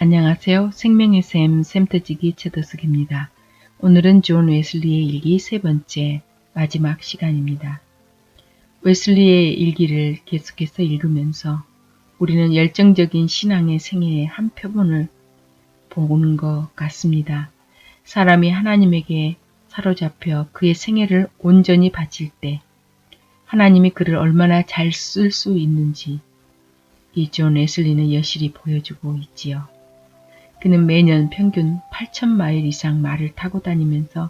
안녕하세요. 생명의 샘 샘터지기 최도숙입니다. 오늘은 존 웨슬리의 일기 세 번째 마지막 시간입니다. 웨슬리의 일기를 계속해서 읽으면서 우리는 열정적인 신앙의 생애의 한 표본을 보는 것 같습니다. 사람이 하나님에게 사로잡혀 그의 생애를 온전히 바칠 때 하나님이 그를 얼마나 잘 쓸 수 있는지 이 존 웨슬리는 여실히 보여주고 있지요. 그는 매년 평균 8,000마일 이상 말을 타고 다니면서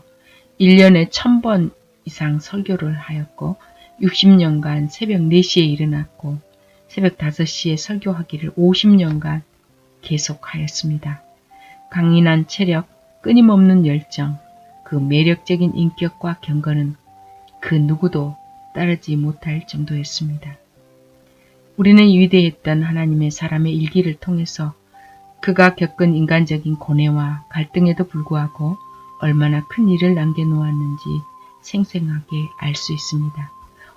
1년에 1,000번 이상 설교를 하였고 60년간 새벽 4시에 일어났고 새벽 5시에 설교하기를 50년간 계속하였습니다. 강인한 체력, 끊임없는 열정, 그 매력적인 인격과 경건은 그 누구도 따르지 못할 정도였습니다. 우리는 위대했던 하나님의 사람의 일기를 통해서 그가 겪은 인간적인 고뇌와 갈등에도 불구하고 얼마나 큰 일을 남겨놓았는지 생생하게 알 수 있습니다.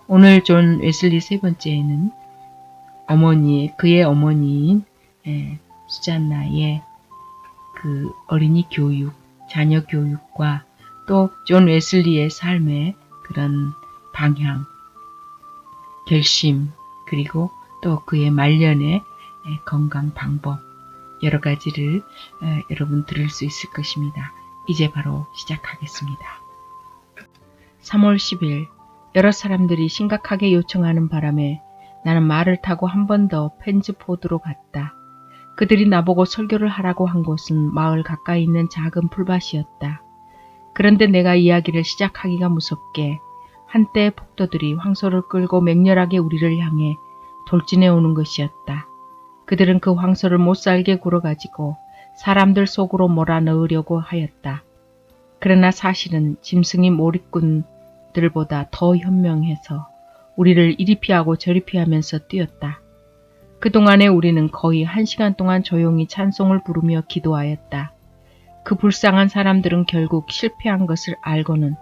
오늘 존 웨슬리 세 번째에는 그의 어머니인 수잔나의 그 어린이 교육, 자녀 교육과 또 존 웨슬리의 삶의 그런 방향, 결심, 그리고 또 그의 말년의 건강 방법, 여러 가지를 여러분 들을 수 있을 것입니다. 이제 바로 시작하겠습니다. 3월 10일 여러 사람들이 심각하게 요청하는 바람에 나는 말을 타고 한 번 더 펜즈포드로 갔다. 그들이 나보고 설교를 하라고 한 곳은 마을 가까이 있는 작은 풀밭이었다. 그런데 내가 이야기를 시작하기가 무섭게 한때 폭도들이 황소를 끌고 맹렬하게 우리를 향해 돌진해 오는 것이었다. 그들은 그 황소를 못살게 굴어가지고 사람들 속으로 몰아넣으려고 하였다. 그러나 사실은 짐승이 몰입꾼들보다 더 현명해서 우리를 이리 피하고 저리 피하면서 뛰었다. 그동안에 우리는 거의 1시간 동안 조용히 찬송을 부르며 기도하였다. 그 불쌍한 사람들은 결국 실패한 것을 알고는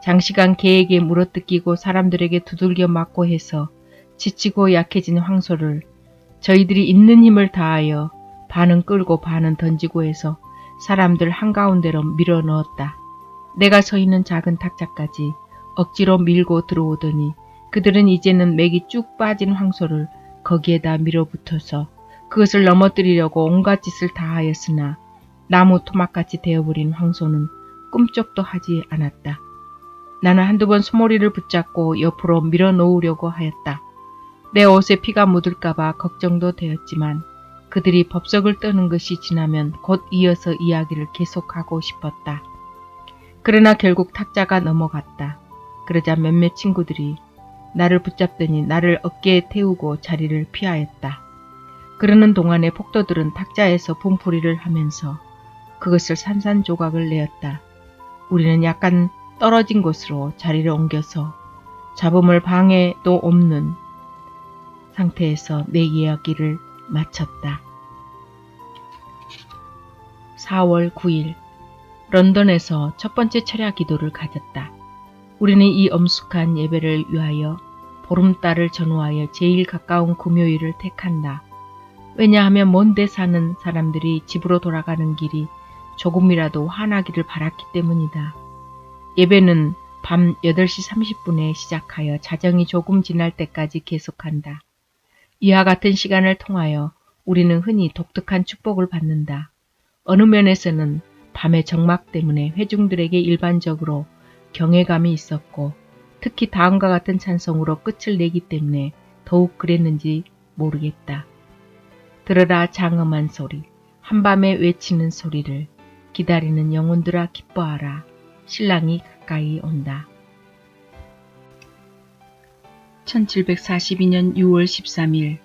장시간 개에게 물어뜯기고 사람들에게 두들겨 맞고 해서 지치고 약해진 황소를 저희들이 있는 힘을 다하여 반은 끌고 반은 던지고 해서 사람들 한가운데로 밀어 넣었다. 내가 서 있는 작은 탁자까지 억지로 밀고 들어오더니 그들은 이제는 맥이 쭉 빠진 황소를 거기에다 밀어붙어서 그것을 넘어뜨리려고 온갖 짓을 다 하였으나 나무 토막같이 되어버린 황소는 꿈쩍도 하지 않았다. 나는 한두 번 소머리를 붙잡고 옆으로 밀어 놓으려고 하였다. 내 옷에 피가 묻을까봐 걱정도 되었지만 그들이 법석을 떠는 것이 지나면 곧 이어서 이야기를 계속하고 싶었다. 그러나 결국 탁자가 넘어갔다. 그러자 몇몇 친구들이 나를 붙잡더니 나를 어깨에 태우고 자리를 피하였다. 그러는 동안에 폭도들은 탁자에서 분풀이를 하면서 그것을 산산조각을 내었다. 우리는 약간 떨어진 곳으로 자리를 옮겨서 잡음을 방해도 없는 상태에서 내 이야기를 마쳤다. 4월 9일 런던에서 첫 번째 철야 기도를 가졌다. 우리는 이 엄숙한 예배를 위하여 보름달을 전후하여 제일 가까운 금요일을 택한다. 왜냐하면 먼데 사는 사람들이 집으로 돌아가는 길이 조금이라도 환하기를 바랐기 때문이다. 예배는 밤 8시 30분에 시작하여 자정이 조금 지날 때까지 계속한다. 이와 같은 시간을 통하여 우리는 흔히 독특한 축복을 받는다. 어느 면에서는 밤의 정막 때문에 회중들에게 일반적으로 경외감이 있었고 특히 다음과 같은 찬송으로 끝을 내기 때문에 더욱 그랬는지 모르겠다. 들어라 장엄한 소리, 한밤에 외치는 소리를, 기다리는 영혼들아 기뻐하라, 신랑이 가까이 온다. 1742년 6월 13일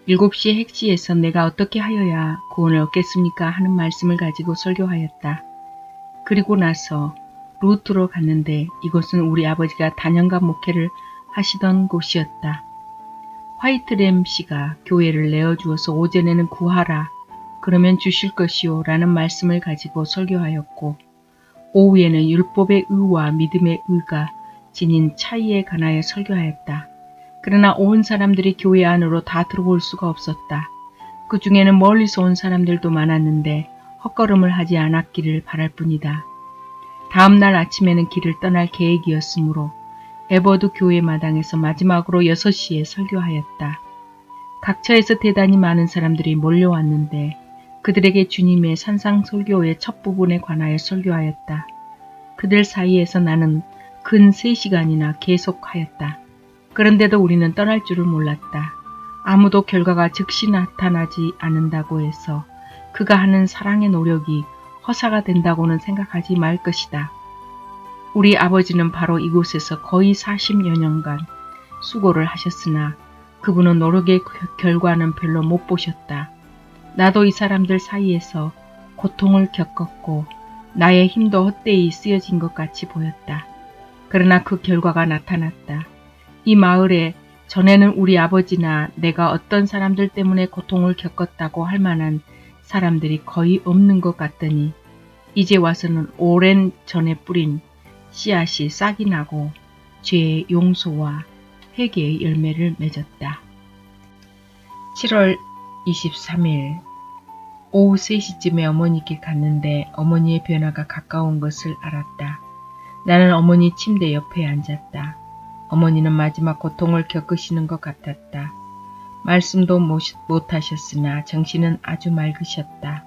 7시의 핵시에서 내가 어떻게 하여야 구원을 얻겠습니까? 하는 말씀을 가지고 설교하였다. 그리고 나서 루트로 갔는데 이곳은 우리 아버지가 단연간 목회를 하시던 곳이었다. 화이트램 씨가 교회를 내어주어서 오전에는 구하라, 그러면 주실 것이요 라는 말씀을 가지고 설교하였고 오후에는 율법의 의와 믿음의 의가 지닌 차이에 관하여 설교하였다. 그러나 온 사람들이 교회 안으로 다 들어올 수가 없었다. 그 중에는 멀리서 온 사람들도 많았는데 헛걸음을 하지 않았기를 바랄 뿐이다. 다음 날 아침에는 길을 떠날 계획이었으므로 에버드 교회 마당에서 마지막으로 6시에 설교하였다. 각처에서 대단히 많은 사람들이 몰려왔는데 그들에게 주님의 산상설교의 첫 부분에 관하여 설교하였다. 그들 사이에서 나는 근 3시간이나 계속하였다. 그런데도 우리는 떠날 줄을 몰랐다. 아무도 결과가 즉시 나타나지 않는다고 해서 그가 하는 사랑의 노력이 허사가 된다고는 생각하지 말 것이다. 우리 아버지는 바로 이곳에서 거의 40여 년간 수고를 하셨으나 그분은 노력의 결과는 별로 못 보셨다. 나도 이 사람들 사이에서 고통을 겪었고 나의 힘도 헛되이 쓰여진 것 같이 보였다. 그러나 그 결과가 나타났다. 이 마을에 전에는 우리 아버지나 내가 어떤 사람들 때문에 고통을 겪었다고 할 만한 사람들이 거의 없는 것 같더니 이제 와서는 오랜 전에 뿌린 씨앗이 싹이 나고 죄의 용서와 회개의 열매를 맺었다. 7월 23일 오후 3시쯤에 어머니께 갔는데 어머니의 변화가 가까운 것을 알았다. 나는 어머니 침대 옆에 앉았다. 어머니는 마지막 고통을 겪으시는 것 같았다. 말씀도 못하셨으나 정신은 아주 맑으셨다.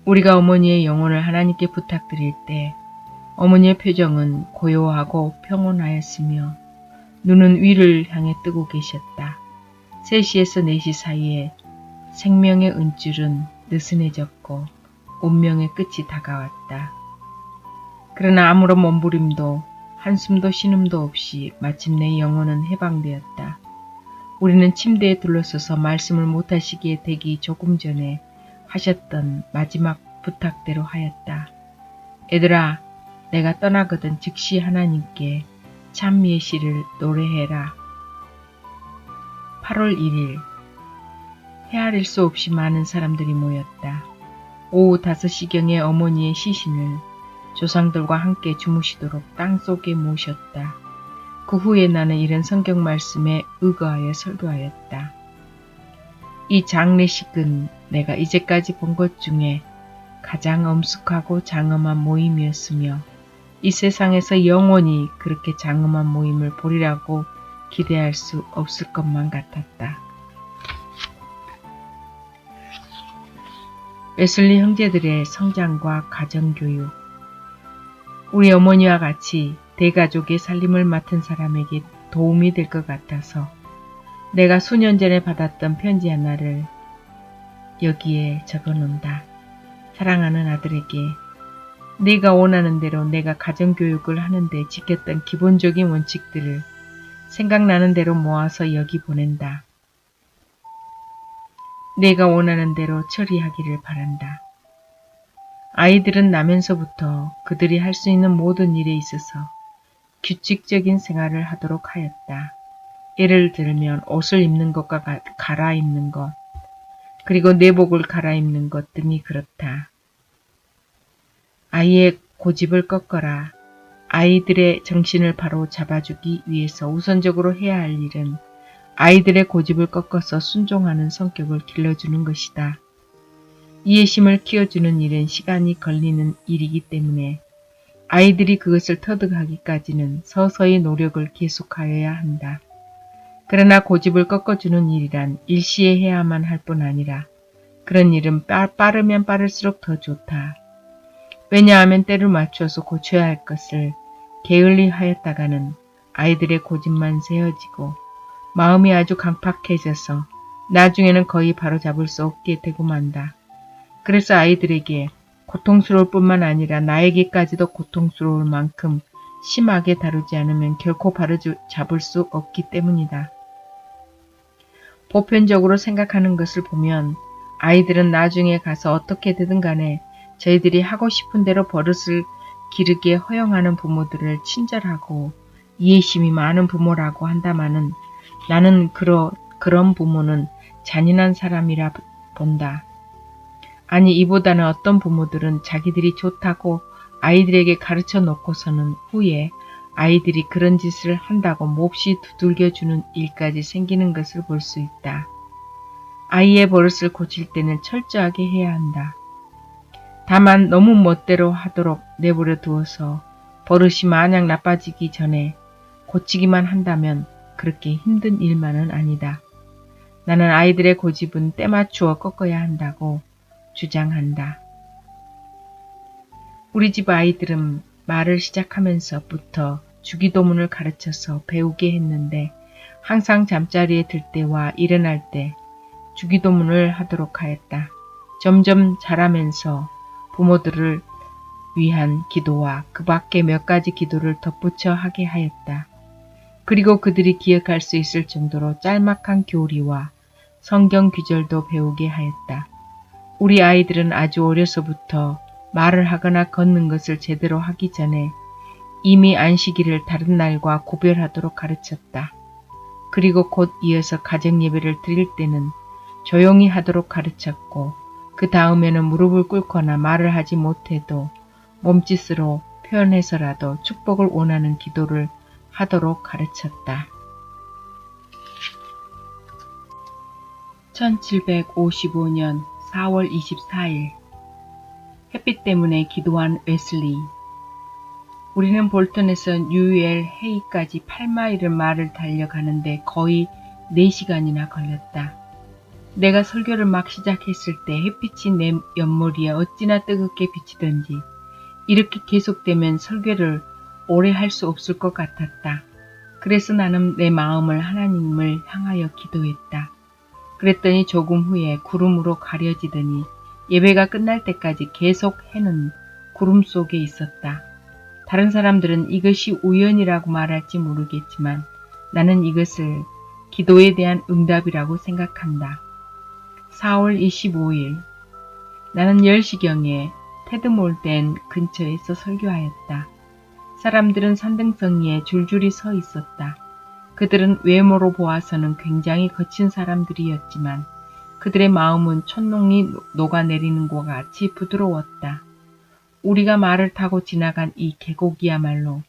우리가 어머니의 영혼을 하나님께 부탁드릴 때 어머니의 표정은 고요하고 평온하였으며 눈은 위를 향해 뜨고 계셨다. 3시에서 4시 사이에 생명의 은줄은 느슨해졌고 운명의 끝이 다가왔다. 그러나 아무런 몸부림도 한숨도 신음도 없이 마침내 영혼은 해방되었다. 우리는 침대에 둘러서서 말씀을 못하시기에 되기 조금 전에 하셨던 마지막 부탁대로 하였다. 애들아, 내가 떠나거든 즉시 하나님께 찬미의 시를 노래해라. 8월 1일 헤아릴 수 없이 많은 사람들이 모였다. 오후 5시경에 어머니의 시신을 조상들과 함께 주무시도록 땅속에 모셨다. 그 후에 나는 이런 성경 말씀에 의거하여 설교하였다. 이 장례식은 내가 이제까지 본 것 중에 가장 엄숙하고 장엄한 모임이었으며 이 세상에서 영원히 그렇게 장엄한 모임을 보리라고 기대할 수 없을 것만 같았다. 웨슬리 형제들의 성장과 가정교육. 우리 어머니와 같이 대가족의 살림을 맡은 사람에게 도움이 될 것 같아서 내가 수년 전에 받았던 편지 하나를 여기에 적어놓는다. 사랑하는 아들에게 네가 원하는 대로 내가 가정교육을 하는데 지켰던 기본적인 원칙들을 생각나는 대로 모아서 여기 보낸다. 내가 원하는 대로 처리하기를 바란다. 아이들은 나면서부터 그들이 할 수 있는 모든 일에 있어서 규칙적인 생활을 하도록 하였다. 예를 들면 옷을 입는 것과 갈아입는 것, 그리고 내복을 갈아입는 것 등이 그렇다. 아이의 고집을 꺾어라. 아이들의 정신을 바로 잡아주기 위해서 우선적으로 해야 할 일은 아이들의 고집을 꺾어서 순종하는 성격을 길러주는 것이다. 이해심을 키워주는 일은 시간이 걸리는 일이기 때문에 아이들이 그것을 터득하기까지는 서서히 노력을 계속하여야 한다. 그러나 고집을 꺾어주는 일이란 일시에 해야만 할 뿐 아니라 그런 일은 빠르면 빠를수록 더 좋다. 왜냐하면 때를 맞추어서 고쳐야 할 것을 게을리 하였다가는 아이들의 고집만 세워지고 마음이 아주 강팍해져서 나중에는 거의 바로잡을 수 없게 되고 만다. 그래서 아이들에게 고통스러울 뿐만 아니라 나에게까지도 고통스러울 만큼 심하게 다루지 않으면 결코 바로잡을 수 없기 때문이다. 보편적으로 생각하는 것을 보면 아이들은 나중에 가서 어떻게 되든 간에 저희들이 하고 싶은 대로 버릇을 기르게 허용하는 부모들을 친절하고 이해심이 많은 부모라고 한다마는 나는 그런 부모는 잔인한 사람이라 본다. 아니 이보다는 어떤 부모들은 자기들이 좋다고 아이들에게 가르쳐 놓고서는 후에 아이들이 그런 짓을 한다고 몹시 두들겨주는 일까지 생기는 것을 볼 수 있다. 아이의 버릇을 고칠 때는 철저하게 해야 한다. 다만 너무 멋대로 하도록 내버려 두어서 버릇이 마냥 나빠지기 전에 고치기만 한다면 그렇게 힘든 일만은 아니다. 나는 아이들의 고집은 때맞추어 꺾어야 한다고 주장한다. 우리 집 아이들은 말을 시작하면서부터 주기도문을 가르쳐서 배우게 했는데 항상 잠자리에 들 때와 일어날 때 주기도문을 하도록 하였다. 점점 자라면서 부모들을 위한 기도와 그 밖에 몇 가지 기도를 덧붙여 하게 하였다. 그리고 그들이 기억할 수 있을 정도로 짤막한 교리와 성경 귀절도 배우게 하였다. 우리 아이들은 아주 어려서부터 말을 하거나 걷는 것을 제대로 하기 전에 이미 안식일을 다른 날과 구별하도록 가르쳤다. 그리고 곧 이어서 가정예배를 드릴 때는 조용히 하도록 가르쳤고 그 다음에는 무릎을 꿇거나 말을 하지 못해도 몸짓으로 표현해서라도 축복을 원하는 기도를 하도록 가르쳤다. 1755년 4월 24일 햇빛 때문에 기도한 웨슬리. 우리는 볼턴에서 뉴엘 헤이까지 8마일을 말을 달려가는데 거의 4시간이나 걸렸다. 내가 설교를 막 시작했을 때 햇빛이 내 옆머리에 어찌나 뜨겁게 비치던지 이렇게 계속되면 설교를 오래 할 수 없을 것 같았다. 그래서 나는 내 마음을 하나님을 향하여 기도했다. 그랬더니 조금 후에 구름으로 가려지더니 예배가 끝날 때까지 계속 해는 구름 속에 있었다. 다른 사람들은 이것이 우연이라고 말할지 모르겠지만 나는 이것을 기도에 대한 응답이라고 생각한다. 4월 25일 나는 10시경에 테드몰덴 근처에서 설교하였다. 사람들은 산등성이에 줄줄이 서 있었다. 그들은 외모로 보아서는 굉장히 거친 사람들이었지만 그들의 마음은 촛농이 녹아내리는 것과 같이 부드러웠다. 우리가 말을 타고 지나간 이 계곡이야말로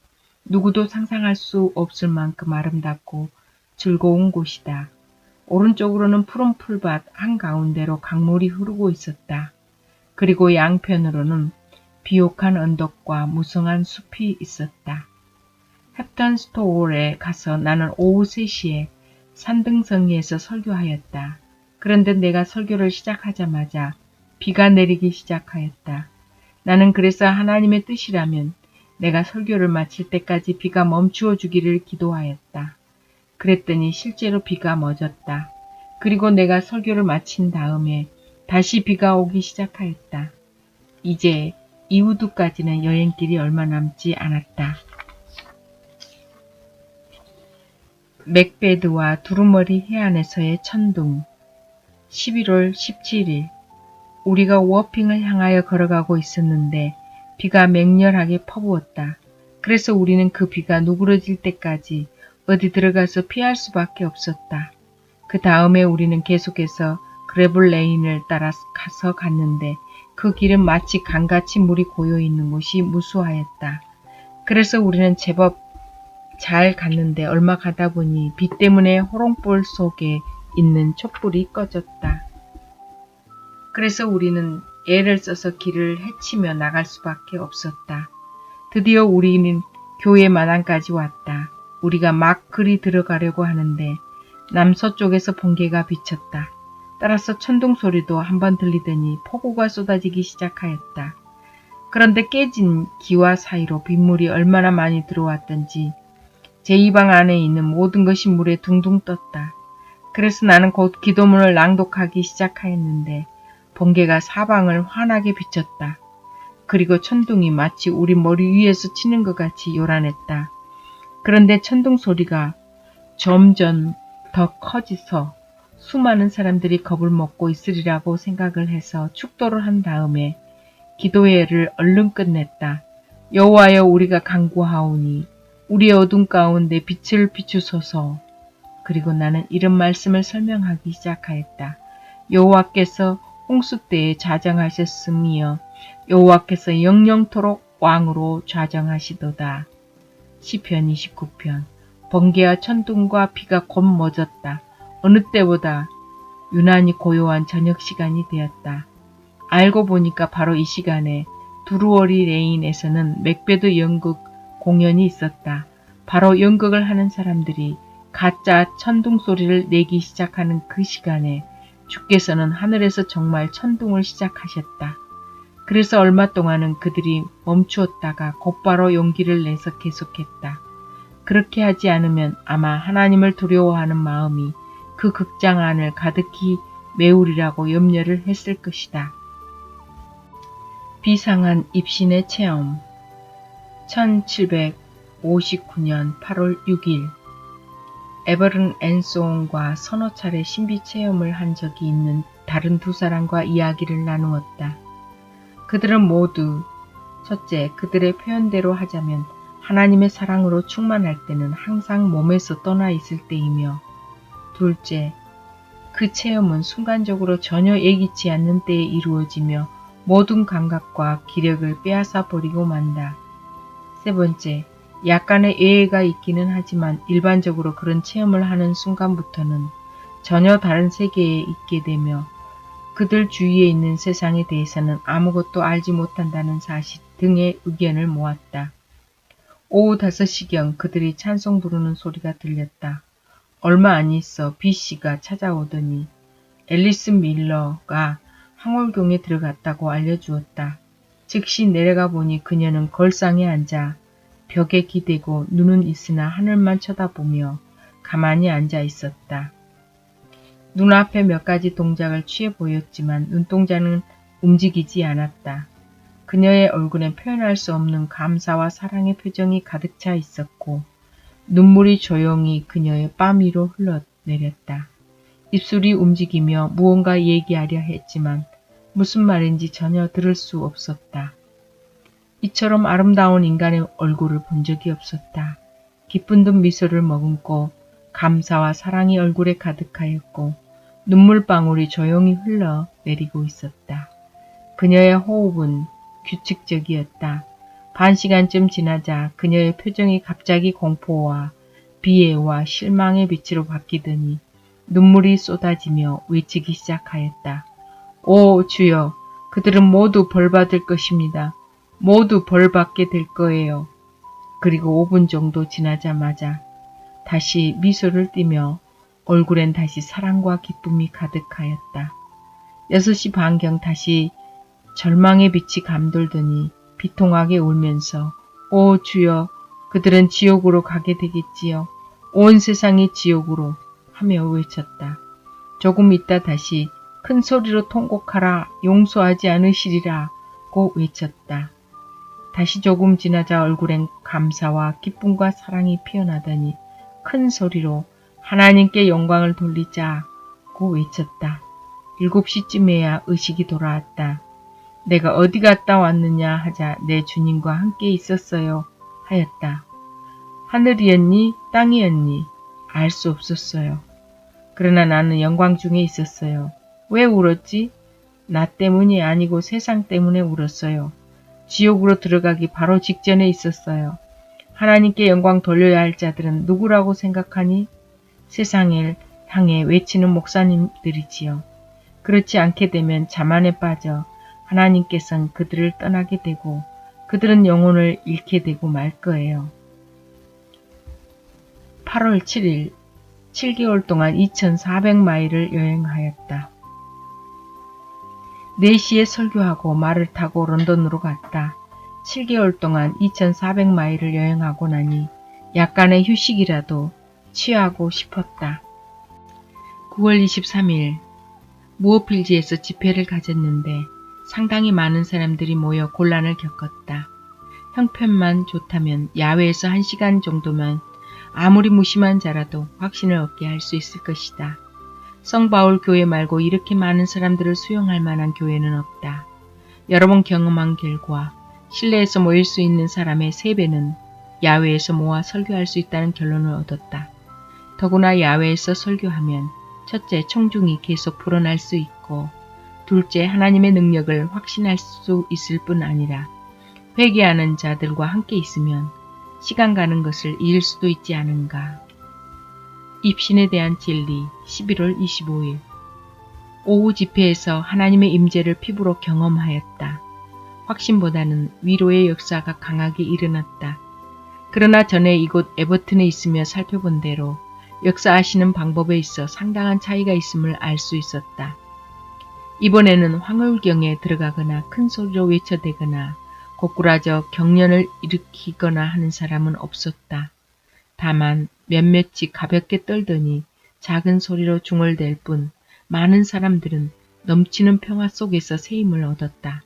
누구도 상상할 수 없을 만큼 아름답고 즐거운 곳이다. 오른쪽으로는 푸른 풀밭 한가운데로 강물이 흐르고 있었다. 그리고 양편으로는 비옥한 언덕과 무성한 숲이 있었다. 헵턴 스토어에 가서 나는 오후 3시에 산등성리에서 설교하였다. 그런데 내가 설교를 시작하자마자 비가 내리기 시작하였다. 나는 그래서 하나님의 뜻이라면 내가 설교를 마칠 때까지 비가 멈추어 주기를 기도하였다. 그랬더니 실제로 비가 멎었다. 그리고 내가 설교를 마친 다음에 다시 비가 오기 시작하였다. 이제 이우드까지는 여행길이 얼마 남지 않았다. 맥베드와 두루머리 해안에서의 천둥. 11월 17일 우리가 워핑을 향하여 걸어가고 있었는데 비가 맹렬하게 퍼부었다. 그래서 우리는 그 비가 누그러질 때까지 어디 들어가서 피할 수밖에 없었다. 그 다음에 우리는 계속해서 그래블 레인을 따라 가서 갔는데 그 길은 마치 강같이 물이 고여있는 곳이 무수하였다. 그래서 우리는 제법 잘 갔는데 얼마 가다 보니 비 때문에 호롱불 속에 있는 촛불이 꺼졌다. 그래서 우리는 애를 써서 길을 헤치며 나갈 수밖에 없었다. 드디어 우리는 교회 마당까지 왔다. 우리가 막 그리 들어가려고 하는데 남서쪽에서 번개가 비쳤다. 따라서 천둥 소리도 한번 들리더니 폭우가 쏟아지기 시작하였다. 그런데 깨진 기와 사이로 빗물이 얼마나 많이 들어왔던지 제 입안 안에 있는 모든 것이 물에 둥둥 떴다. 그래서 나는 곧 기도문을 낭독하기 시작하였는데 번개가 사방을 환하게 비쳤다. 그리고 천둥이 마치 우리 머리 위에서 치는 것 같이 요란했다. 그런데 천둥 소리가 점점 더 커져서 수많은 사람들이 겁을 먹고 있으리라고 생각을 해서 축도를 한 다음에 기도회를 얼른 끝냈다. 여호와여 우리가 간구하오니 우리의 어둠 가운데 빛을 비추소서. 그리고 나는 이런 말씀을 설명하기 시작하였다. 여호와께서 홍수 때에 좌정하셨으며 여호와께서 영영토록 왕으로 좌정하시도다. 시편 29편. 번개와 천둥과 비가 곧 멎었다. 어느 때보다 유난히 고요한 저녁 시간이 되었다. 알고 보니까 바로 이 시간에 두루워리 레인에서는 맥베드 연극 공연이 있었다. 바로 연극을 하는 사람들이 가짜 천둥 소리를 내기 시작하는 그 시간에 주께서는 하늘에서 정말 천둥을 시작하셨다. 그래서 얼마 동안은 그들이 멈추었다가 곧바로 용기를 내서 계속했다. 그렇게 하지 않으면 아마 하나님을 두려워하는 마음이 그 극장 안을 가득히 메우리라고 염려를 했을 것이다. 비상한 입신의 체험 1759년 8월 6일 에버른 앤소온과 서너 차례 신비 체험을 한 적이 있는 다른 두 사람과 이야기를 나누었다. 그들은 모두 첫째, 그들의 표현대로 하자면 하나님의 사랑으로 충만할 때는 항상 몸에서 떠나 있을 때이며 둘째, 그 체험은 순간적으로 전혀 예기치 않는 때에 이루어지며 모든 감각과 기력을 빼앗아 버리고 만다. 세 번째, 약간의 예외가 있기는 하지만 일반적으로 그런 체험을 하는 순간부터는 전혀 다른 세계에 있게 되며 그들 주위에 있는 세상에 대해서는 아무것도 알지 못한다는 사실 등의 의견을 모았다. 오후 5시경 그들이 찬송 부르는 소리가 들렸다. 얼마 안 있어 B씨가 찾아오더니 앨리스 밀러가 황홀경에 들어갔다고 알려주었다. 즉시 내려가 보니 그녀는 걸상에 앉아 벽에 기대고 눈은 있으나 하늘만 쳐다보며 가만히 앉아 있었다. 눈앞에 몇 가지 동작을 취해 보였지만 눈동자는 움직이지 않았다. 그녀의 얼굴엔 표현할 수 없는 감사와 사랑의 표정이 가득 차 있었고 눈물이 조용히 그녀의 뺨 위로 흘러내렸다. 입술이 움직이며 무언가 얘기하려 했지만 무슨 말인지 전혀 들을 수 없었다. 이처럼 아름다운 인간의 얼굴을 본 적이 없었다. 기쁜 듯 미소를 머금고 감사와 사랑이 얼굴에 가득하였고 눈물방울이 조용히 흘러내리고 있었다. 그녀의 호흡은 규칙적이었다. 반 시간쯤 지나자 그녀의 표정이 갑자기 공포와 비애와 실망의 빛으로 바뀌더니 눈물이 쏟아지며 외치기 시작하였다. 오 주여, 그들은 모두 벌받을 것입니다. 모두 벌받게 될 거예요. 그리고 5분 정도 지나자마자 다시 미소를 띠며 얼굴엔 다시 사랑과 기쁨이 가득하였다. 6시 반경 다시 절망의 빛이 감돌더니 비통하게 울면서 오 주여, 그들은 지옥으로 가게 되겠지요. 온 세상이 지옥으로 하며 외쳤다. 조금 있다 다시 큰 소리로 통곡하라, 용서하지 않으시리라고 외쳤다. 다시 조금 지나자 얼굴엔 감사와 기쁨과 사랑이 피어나더니 큰 소리로 하나님께 영광을 돌리자고 외쳤다. 7시쯤에야 의식이 돌아왔다. 내가 어디 갔다 왔느냐 하자 내 주님과 함께 있었어요 하였다. 하늘이었니 땅이었니 알 수 없었어요. 그러나 나는 영광 중에 있었어요. 왜 울었지? 나 때문이 아니고 세상 때문에 울었어요. 지옥으로 들어가기 바로 직전에 있었어요. 하나님께 영광 돌려야 할 자들은 누구라고 생각하니? 세상을 향해 외치는 목사님들이지요. 그렇지 않게 되면 자만에 빠져 하나님께서는 그들을 떠나게 되고 그들은 영혼을 잃게 되고 말 거예요. 8월 7일 7개월 동안 2400마일을 여행하였다. 4시에 설교하고 말을 타고 런던으로 갔다. 7개월 동안 2400마일을 여행하고 나니 약간의 휴식이라도 취하고 싶었다. 9월 23일 무어필지에서 집회를 가졌는데 상당히 많은 사람들이 모여 곤란을 겪었다. 형편만 좋다면 야외에서 1시간 정도면 아무리 무심한 자라도 확신을 얻게 할 수 있을 것이다. 성바울 교회 말고 이렇게 많은 사람들을 수용할 만한 교회는 없다. 여러 번 경험한 결과 실내에서 모일 수 있는 사람의 3배는 야외에서 모아 설교할 수 있다는 결론을 얻었다. 더구나 야외에서 설교하면 첫째, 청중이 계속 불어날 수 있고 둘째, 하나님의 능력을 확신할 수 있을 뿐 아니라 회개하는 자들과 함께 있으면 시간 가는 것을 잃을 수도 있지 않은가. 입신에 대한 진리 11월 25일 오후 집회에서 하나님의 임재를 피부로 경험하였다. 확신보다는 위로의 역사가 강하게 일어났다. 그러나 전에 이곳 에버튼에 있으며 살펴본 대로 역사하시는 방법에 있어 상당한 차이가 있음을 알 수 있었다. 이번에는 황홀경에 들어가거나 큰 소리로 외쳐대거나 고꾸라져 경련을 일으키거나 하는 사람은 없었다. 다만 몇몇이 가볍게 떨더니 작은 소리로 중얼댈 뿐 많은 사람들은 넘치는 평화 속에서 새 힘을 얻었다.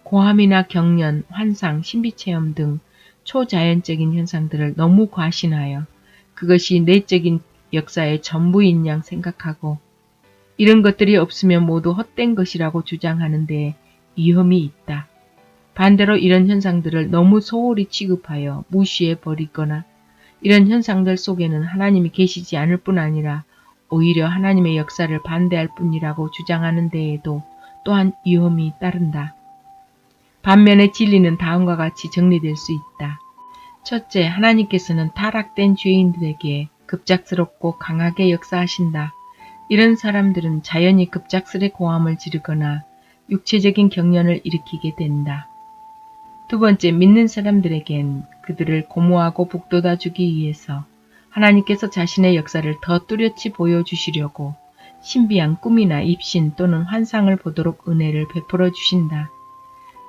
고함이나 경련, 환상, 신비체험 등 초자연적인 현상들을 너무 과신하여 그것이 내적인 역사의 전부인 양 생각하고 이런 것들이 없으면 모두 헛된 것이라고 주장하는 데 위험이 있다. 반대로 이런 현상들을 너무 소홀히 취급하여 무시해 버리거나 이런 현상들 속에는 하나님이 계시지 않을 뿐 아니라 오히려 하나님의 역사를 반대할 뿐이라고 주장하는 데에도 또한 위험이 따른다. 반면에 진리는 다음과 같이 정리될 수 있다. 첫째, 하나님께서는 타락된 죄인들에게 급작스럽고 강하게 역사하신다. 이런 사람들은 자연히 급작스레 고함을 지르거나 육체적인 경련을 일으키게 된다. 두 번째, 믿는 사람들에겐 그들을 고무하고 북돋아주기 위해서 하나님께서 자신의 역사를 더 뚜렷이 보여주시려고 신비한 꿈이나 입신 또는 환상을 보도록 은혜를 베풀어 주신다.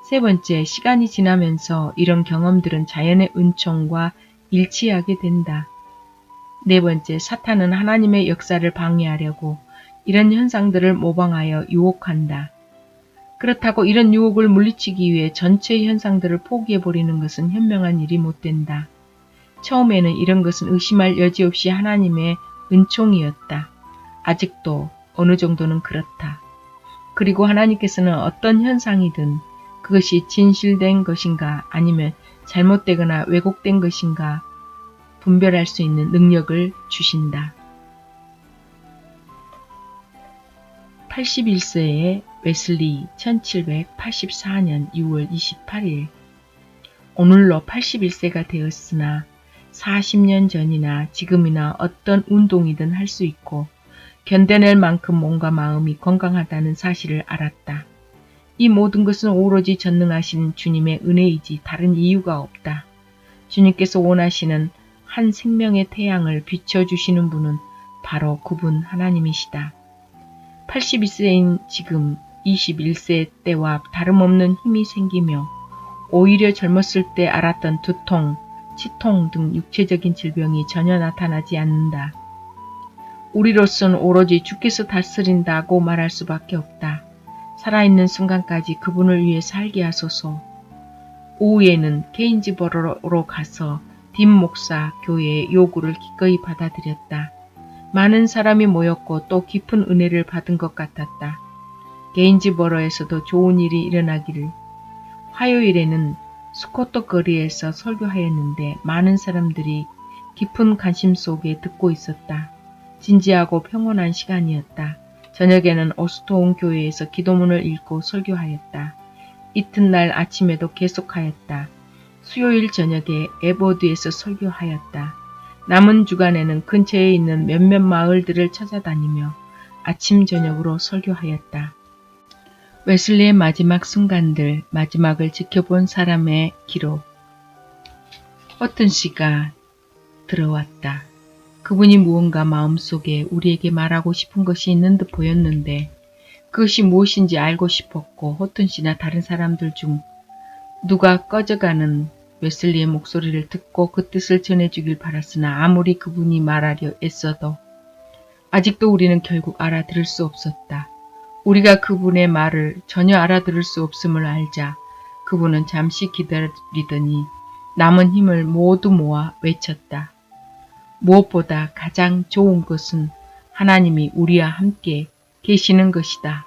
세 번째, 시간이 지나면서 이런 경험들은 자연의 은총과 일치하게 된다. 네 번째, 사탄은 하나님의 역사를 방해하려고 이런 현상들을 모방하여 유혹한다. 그렇다고 이런 유혹을 물리치기 위해 전체 현상들을 포기해버리는 것은 현명한 일이 못 된다. 처음에는 이런 것은 의심할 여지 없이 하나님의 은총이었다. 아직도 어느 정도는 그렇다. 그리고 하나님께서는 어떤 현상이든 그것이 진실된 것인가 아니면 잘못되거나 왜곡된 것인가 분별할 수 있는 능력을 주신다. 81세의 웨슬리 1784년 6월 28일 오늘로 81세가 되었으나 40년 전이나 지금이나 어떤 운동이든 할 수 있고 견뎌낼 만큼 몸과 마음이 건강하다는 사실을 알았다. 이 모든 것은 오로지 전능하신 주님의 은혜이지 다른 이유가 없다. 주님께서 원하시는 한 생명의 태양을 비춰주시는 분은 바로 그분 하나님이시다. 82세인 지금 21세 때와 다름없는 힘이 생기며 오히려 젊었을 때 알았던 두통, 치통 등 육체적인 질병이 전혀 나타나지 않는다. 우리로서는 오로지 주께서 다스린다고 말할 수밖에 없다. 살아있는 순간까지 그분을 위해 살게 하소서. 오후에는 게인즈버러로 가서 딘 목사 교회의 요구를 기꺼이 받아들였다. 많은 사람이 모였고 또 깊은 은혜를 받은 것 같았다. 게인즈버러에서도 좋은 일이 일어나기를. 화요일에는 스코터 거리에서 설교하였는데 많은 사람들이 깊은 관심 속에 듣고 있었다. 진지하고 평온한 시간이었다. 저녁에는 오스토운 교회에서 기도문을 읽고 설교하였다. 이튿날 아침에도 계속하였다. 수요일 저녁에 에버드에서 설교하였다. 남은 주간에는 근처에 있는 몇몇 마을들을 찾아다니며 아침 저녁으로 설교하였다. 웨슬리의 마지막 순간들, 마지막을 지켜본 사람의 기록. 어떤 씨가 들어왔다. 그분이 무언가 마음속에 우리에게 말하고 싶은 것이 있는 듯 보였는데 그것이 무엇인지 알고 싶었고 호튼 씨나 다른 사람들 중 누가 꺼져가는 웨슬리의 목소리를 듣고 그 뜻을 전해주길 바랐으나 아무리 그분이 말하려 애써도 아직도 우리는 결국 알아들을 수 없었다. 우리가 그분의 말을 전혀 알아들을 수 없음을 알자 그분은 잠시 기다리더니 남은 힘을 모두 모아 외쳤다. 무엇보다 가장 좋은 것은 하나님이 우리와 함께 계시는 것이다.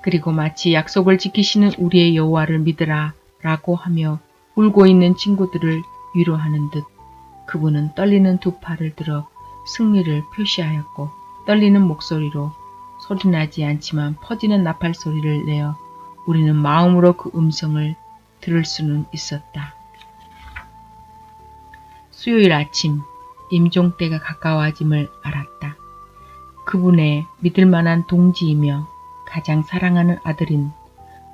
그리고 마치 약속을 지키시는 우리의 여호와를 믿으라 라고 하며 울고 있는 친구들을 위로하는 듯 그분은 떨리는 두 팔을 들어 승리를 표시하였고 떨리는 목소리로 소리나지 않지만 퍼지는 나팔 소리를 내어 우리는 마음으로 그 음성을 들을 수는 있었다. 수요일 아침 임종 때가 가까워짐을 알았다. 그분의 믿을 만한 동지이며 가장 사랑하는 아들인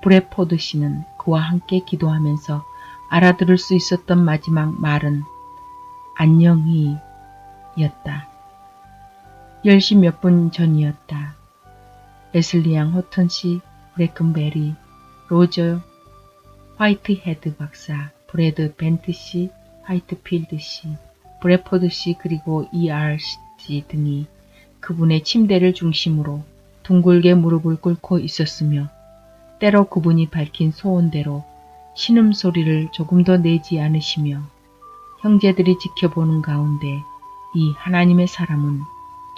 브래포드 씨는 그와 함께 기도하면서 알아들을 수 있었던 마지막 말은 안녕히 였다. 10시 몇 분 전이었다. 레슬리 양 호턴 씨, 브래큰베리, 로저 화이트헤드 박사, 브래드 벤트 씨, 화이트필드 씨, 브래포드 씨 그리고 E.R. 씨 등이 그분의 침대를 중심으로 둥글게 무릎을 꿇고 있었으며 때로 그분이 밝힌 소원대로 신음소리를 조금 더 내지 않으시며 형제들이 지켜보는 가운데 이 하나님의 사람은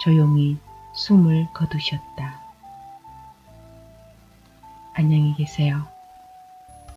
조용히 숨을 거두셨다. 안녕히 계세요.